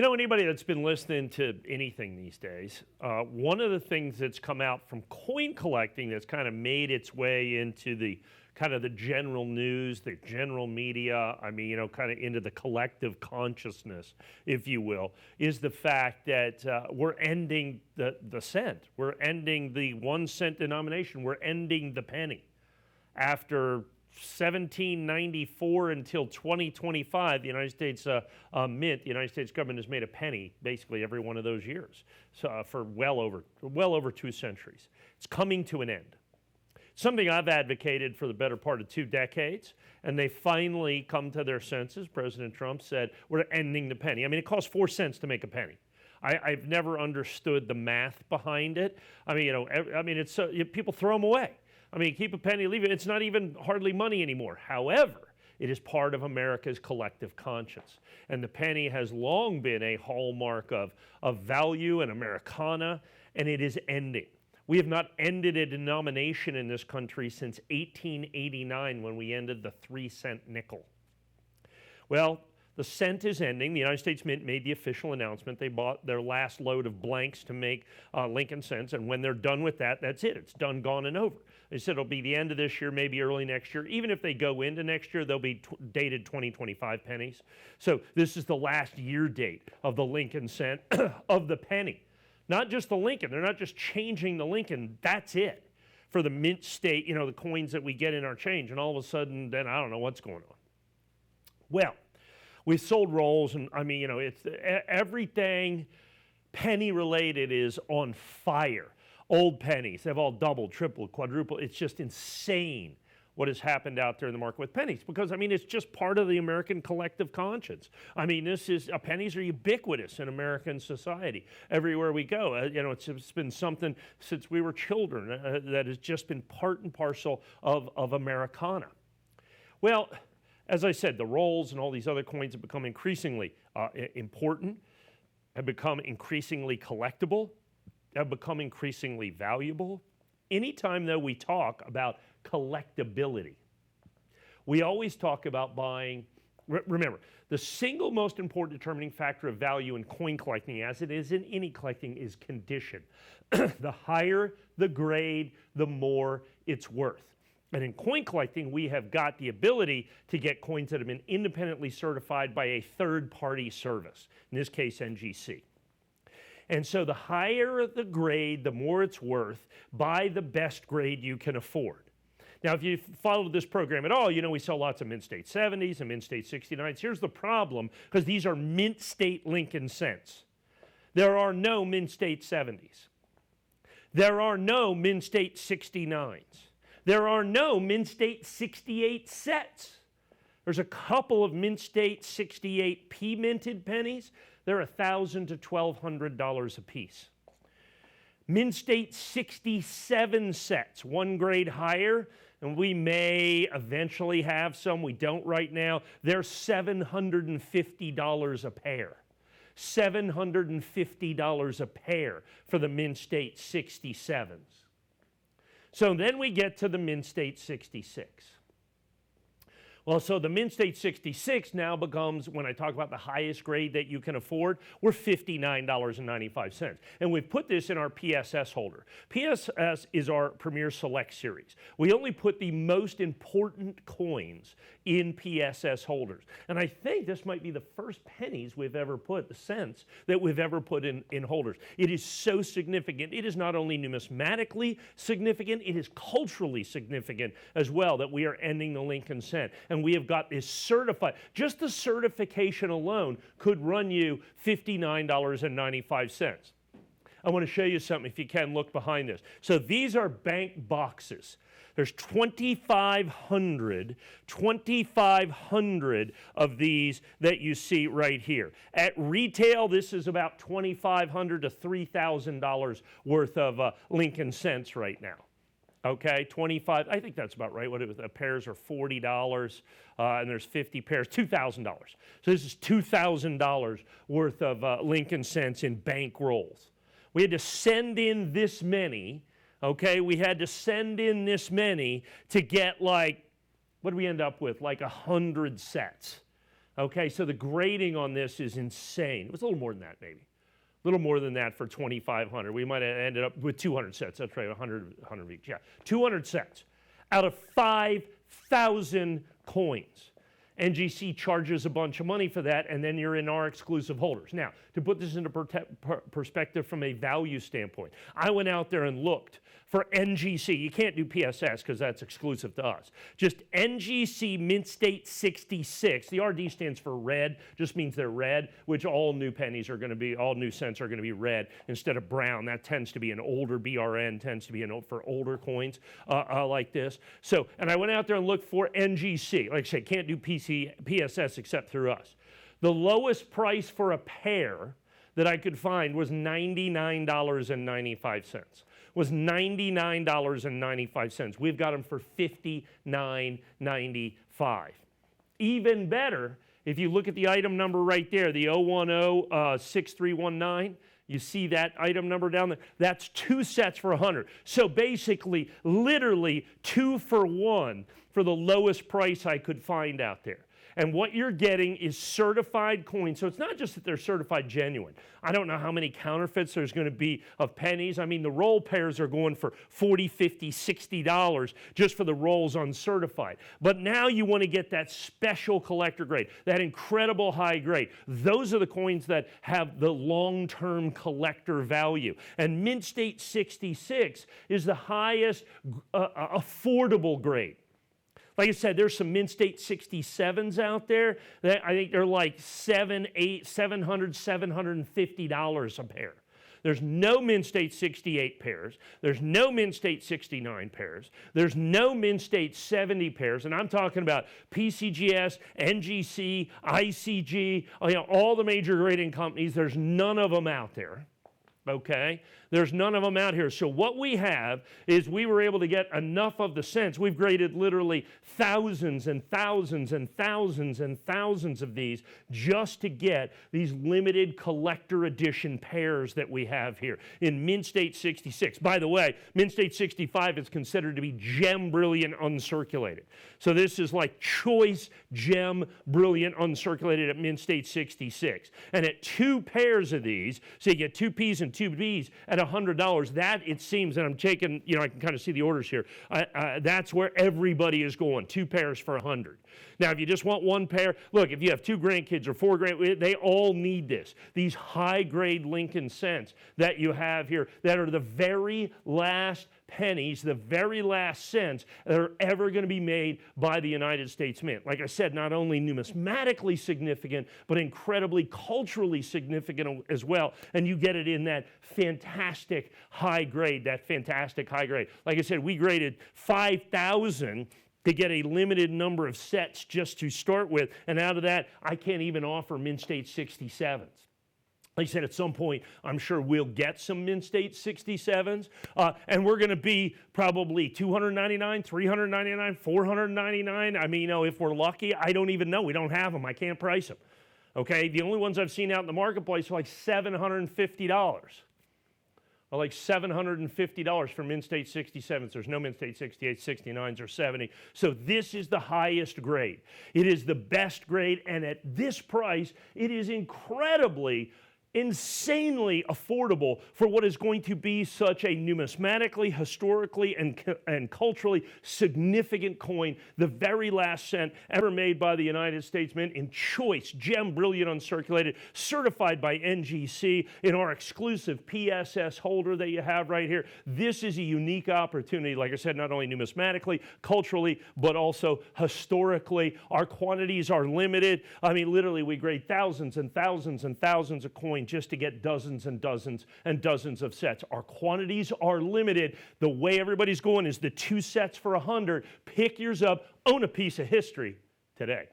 You know, anybody that's been listening to anything these days, one of the things that's come out from coin collecting that's kind of made its way into the kind of the general news, the general media, I mean, you know, kind of into the collective consciousness, if you will, is the fact that we're ending the cent. We're ending the 1 cent denomination. We're ending the penny. After 1794 until 2025, the United States Mint, the United States government has made a penny basically every one of those years, so, for well over 2 centuries. It's coming to an end. Something I've advocated for the better part of 2 decades, and they finally come to their senses. President Trump said, we're ending the penny. I mean, it costs 4 cents to make a penny. I've never understood the math behind it. I mean, you know, it's people throw them away. I mean, keep a penny, leave it. It's not even hardly money anymore. However, it is part of America's collective conscience. And the penny has long been a hallmark of value and Americana, and it is ending. We have not ended a denomination in this country since 1889 when we ended the 3-cent nickel. Well, the cent is ending. The United States Mint made the official announcement. They bought their last load of blanks to make Lincoln cents, and when they're done with that, that's it. It's done, gone, and over. They said it'll be the end of this year, maybe early next year. Even if they go into next year, they'll be dated 2025 pennies. So this is the last year date of the Lincoln cent, of the penny. Not just the Lincoln. They're not just changing the Lincoln. That's it for the mint state, you know, the coins that we get in our change. And all of a sudden, then I don't know what's going on. Well, we sold rolls, and I mean, you know, it's everything penny related is on fire. Old pennies, they've all doubled, tripled, quadrupled. It's just insane what has happened out there in the market with pennies, because I mean, it's just part of the American collective conscience. I mean, pennies are ubiquitous in American society. Everywhere we go, you know, it's been something since we were children that has just been part and parcel of Americana. Well, as I said, the rolls and all these other coins have become increasingly important, have become increasingly collectible, have become increasingly valuable. Anytime, though, we talk about collectability, we always talk about buying. Remember, the single most important determining factor of value in coin collecting, as it is in any collecting, is condition. The higher the grade, the more it's worth. And in coin collecting, we have got the ability to get coins that have been independently certified by a third-party service, in this case, NGC. And so the higher the grade, the more it's worth. Buy the best grade you can afford. Now, if you've followed this program at all, you know we sell lots of Mint State 70s and Mint State 69s. Here's the problem, because these are Mint State Lincoln cents. There are no Mint State 70s. There are no Mint State 69s. There are no Mint State 68 sets. There's a couple of Mint State 68 P-minted pennies. They're $1,000 to $1,200 a piece. Mint State 67 sets, 1 grade higher, and we may eventually have some. We don't right now. They're $750 a pair. $750 a pair for the Mint State 67s. So then we get to the Mint State 66. Well, so the Mint State 66 now becomes, when I talk about the highest grade that you can afford, we're $59.95. And we've put this in our PSS holder. PSS is our Premier Select Series. We only put the most important coins in PSS holders. And I think this might be the first pennies we've ever put, the cents that we've ever put in holders. It is so significant. It is not only numismatically significant, it is culturally significant as well that we are ending the Lincoln cent. And we have got this certified. Just the certification alone could run you $59.95. I want to show you something, if you can, look behind this. So these are bank boxes. There's 2,500 of these that you see right here. At retail, this is about $2,500 to $3,000 worth of Lincoln cents right now. Okay, 25, I think that's about right. What it was, the pairs are $40, and there's 50 pairs, $2,000. So this is $2,000 worth of Lincoln cents in bank rolls. We had to send in this many, okay? We had to send in this many to get like, what did we end up with? Like 100 sets. Okay, so the grading on this is insane. It was a little more than that, maybe. A little more than that for 2,500. We might have ended up with 200 sets. That's right, 100 each. Yeah, 200 sets out of 5,000 coins. NGC charges a bunch of money for that, and then you're in our exclusive holders. Now, to put this into perspective from a value standpoint, I went out there and looked for NGC. You can't do PSS because that's exclusive to us. Just NGC Mint State 66. The RD stands for red, just means they're red, which all new pennies are going to be, all new cents are going to be red instead of brown. That tends to be an older BRN, tends to be for older coins like this. So, and I went out there and looked for NGC. Like I said, can't do PSS except through us. The lowest price for a pair that I could find was $99.95. Was $99.95. We've got them for $59.95. Even better, if you look at the item number right there, the 0106319, you see that item number down there? That's 2 sets for 100. So basically, literally 2 for 1 for the lowest price I could find out there. And what you're getting is certified coins. So it's not just that they're certified genuine. I don't know how many counterfeits there's going to be of pennies. I mean, the roll pairs are going for $40, $50, $60 just for the rolls uncertified. But now you want to get that special collector grade, that incredible high grade. Those are the coins that have the long-term collector value. And Mint State 66 is the highest affordable grade. Like I said, there's some Mint State 67s out there that I think they're like $700, $750 a pair. There's no Mint State 68 pairs. There's no Mint State 69 pairs. There's no Mint State 70 pairs. And I'm talking about PCGS, NGC, ICG, all the major grading companies. There's none of them out there. Okay? There's none of them out here. So what we have is we were able to get enough of the cents. We've graded literally thousands and thousands and thousands and thousands of these just to get these limited collector edition pairs that we have here in Mint State 66. By the way, Mint State 65 is considered to be gem brilliant uncirculated. So this is like choice gem brilliant uncirculated at Mint State 66. And at 2 pairs of these, so you get 2 P's and 2 B's at $100, that it seems, and I'm taking, I can kind of see the orders here, that's where everybody is going, 2 pairs for 100. Now, if you just want 1 pair, look, if you have 2 grandkids or 4 they all need this. These high-grade Lincoln cents that you have here that are the very last pennies, the very last cents that are ever going to be made by the United States Mint. Like I said, not only numismatically significant, but incredibly culturally significant as well. And you get it in that fantastic high grade, Like I said, we graded 5,000 to get a limited number of sets just to start with. And out of that, I can't even offer Mint State 67s. Like I said, at some point, I'm sure we'll get some Mint State 67s, and we're going to be probably $299, $399, $499. I mean, if we're lucky, I don't even know. We don't have them. I can't price them. Okay, the only ones I've seen out in the marketplace are like $750. Or like $750 for Mint State 67s. There's no Mint State 68s, 69s, or 70. So this is the highest grade. It is the best grade, and at this price, it is insanely affordable for what is going to be such a numismatically, historically, and culturally significant coin, the very last cent ever made by the United States Mint in choice, gem brilliant uncirculated, certified by NGC in our exclusive PSS holder that you have right here. This is a unique opportunity, like I said, not only numismatically, culturally, but also historically. Our quantities are limited. I mean, literally, we grade thousands and thousands and thousands of coins just to get dozens and dozens and dozens of sets. Our quantities are limited. The way everybody's going is the 2 sets for 100. Pick yours up, own a piece of history today.